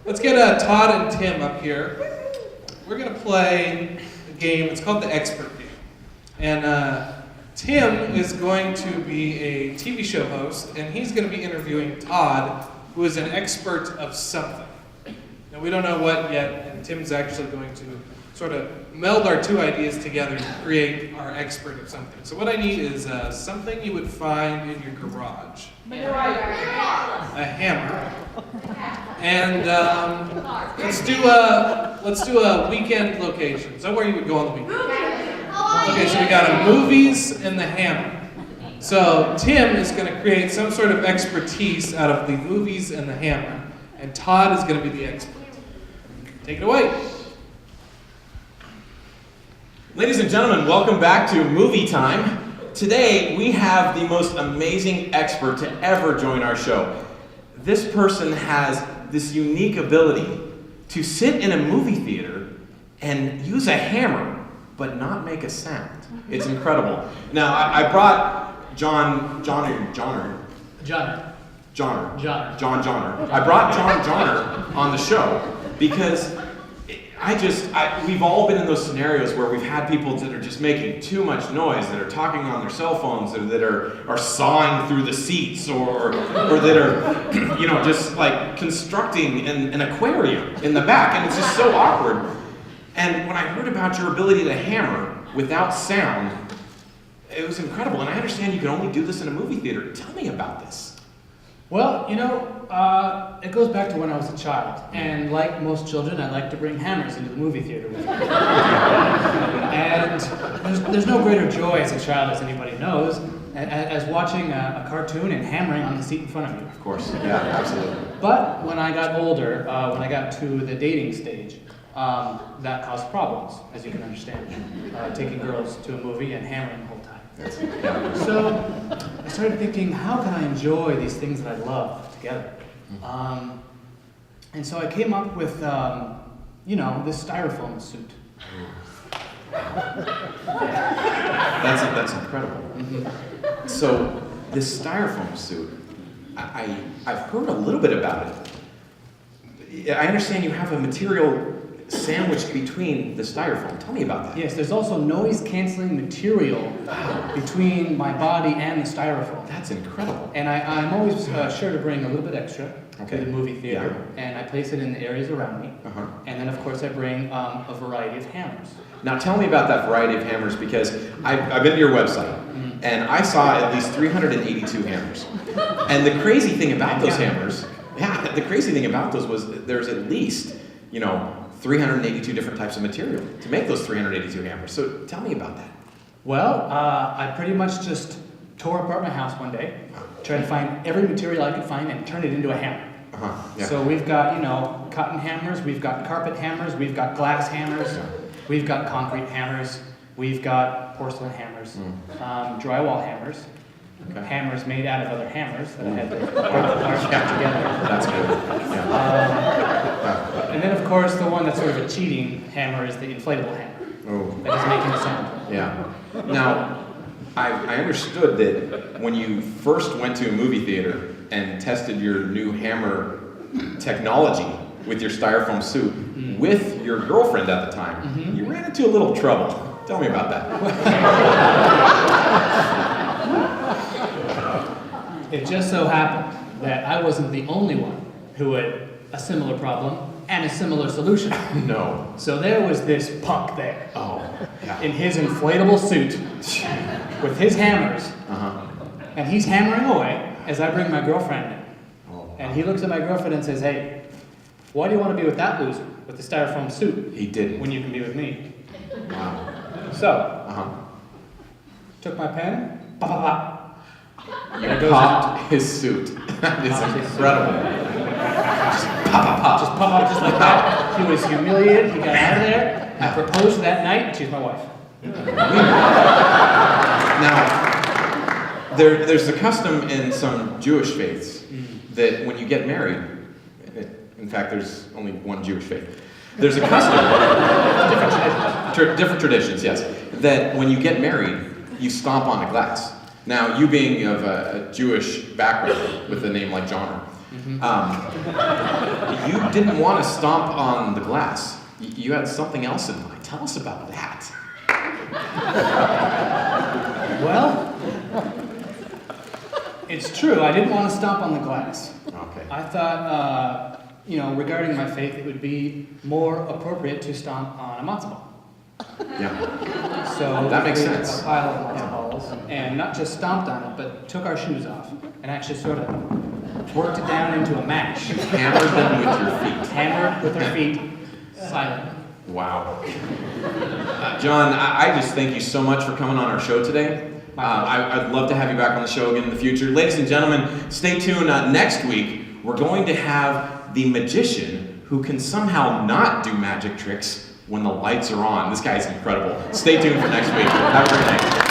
Let's get Todd and Tim up here. We're going to play a game. It's called the Expert Game. And Tim is going to be a TV show host, and he's going to be interviewing Todd, who is an expert of something. Now, we don't know what yet, and Tim's actually going to sort of meld our two ideas together to create our expert of something. So what I need is something you would find in your garage. A hammer. And let's do a weekend location. So where you would go on the weekend? Okay, so we got a movies and the hammer. So Tim is going to create some sort of expertise out of the movies and the hammer, and Todd is going to be the expert. Take it away. Ladies and gentlemen, welcome back to Movie Time. Today, we have the most amazing expert to ever join our show. This person has this unique ability to sit in a movie theater and use a hammer, but not make a sound. It's incredible. Now, I brought John Johnner. I brought John Johnner on the show because we've all been in those scenarios where we've had people that are just making too much noise, that are talking on their cell phones, or that are sawing through the seats, or that are, just like constructing an aquarium in the back, and it's just so awkward. And when I heard about your ability to hammer without sound, it was incredible. And I understand you can only do this in a movie theater. Tell me about this. Well, it goes back to when I was a child, and like most children, I like to bring hammers into the movie theater with me. And there's no greater joy as a child, as anybody knows, as watching a cartoon and hammering on the seat in front of you. Of course, yeah, absolutely. But when I got older, when I got to the dating stage, that caused problems, as you can understand, taking girls to a movie and hammering the whole time. So I started thinking, how can I enjoy these things that I love together? And so I came up with, this styrofoam suit. That's incredible. Mm-hmm. So this styrofoam suit, I've heard a little bit about it. I understand you have a material sandwiched between the styrofoam. Tell me about that. Yes, there's also noise-canceling material between my body and the styrofoam. That's incredible. And I'm always sure to bring a little bit extra to the movie theater, and I place it in the areas around me. And then, of course, I bring a variety of hammers. Now, tell me about that variety of hammers, because I've been to your website, and I saw at least 382 hammers. And the crazy thing about those hammers, the crazy thing about those was there's at least, 382 different types of material to make those 382 hammers. So tell me about that. Well, I pretty much just tore apart my house one day, tried to find every material I could find and turn it into a hammer. So we've got, cotton hammers, we've got carpet hammers, we've got glass hammers, we've got concrete hammers, we've got porcelain hammers, drywall hammers, hammers made out of other hammers that I had to put together. That's good. And then, of course, the one that's sort of a cheating hammer is the inflatable hammer. That doesn't make any sound. Yeah. Now, I understood that when you first went to a movie theater and tested your new hammer technology with your styrofoam suit with your girlfriend at the time, you ran into a little trouble. Tell me about that. It just so happened that I wasn't the only one who had a similar problem and a similar solution. No. So there was this punk there, in his inflatable suit, with his hammers, and he's hammering away as I bring my girlfriend in. And he looks at my girlfriend and says, "Hey, why do you want to be with that loser with the styrofoam suit? He didn't. When you can be with me." Wow. So, took my pen, You popped his suit. That is incredible. Just pop up just like that. He was humiliated. He got out of there. I proposed that night. She's my wife. Now, there's a custom in some Jewish faiths that when you get married, in fact, there's only one Jewish faith. There's a custom, different traditions, yes, that when you get married, you stomp on a glass. Now, you being of a Jewish background with a name like Johnner, You didn't want to stomp on the glass. You had something else in mind. Tell us about that. Well, it's true. I didn't want to stomp on the glass. Okay. I thought, regarding my faith, it would be more appropriate to stomp on a matzo ball. Yeah. So That makes we created sense. a pile of matzo balls, and not just stomped on it, but took our shoes off and actually sort of worked it down into a mash. Hammered them with your feet. Hammered with our feet, silently. Wow. John, I just thank you so much for coming on our show today. I'd love to have you back on the show again in the future. Ladies and gentlemen, stay tuned. Next week, we're going to have the magician who can somehow not do magic tricks when the lights are on. This guy's incredible. Stay tuned for next week. Have a great night.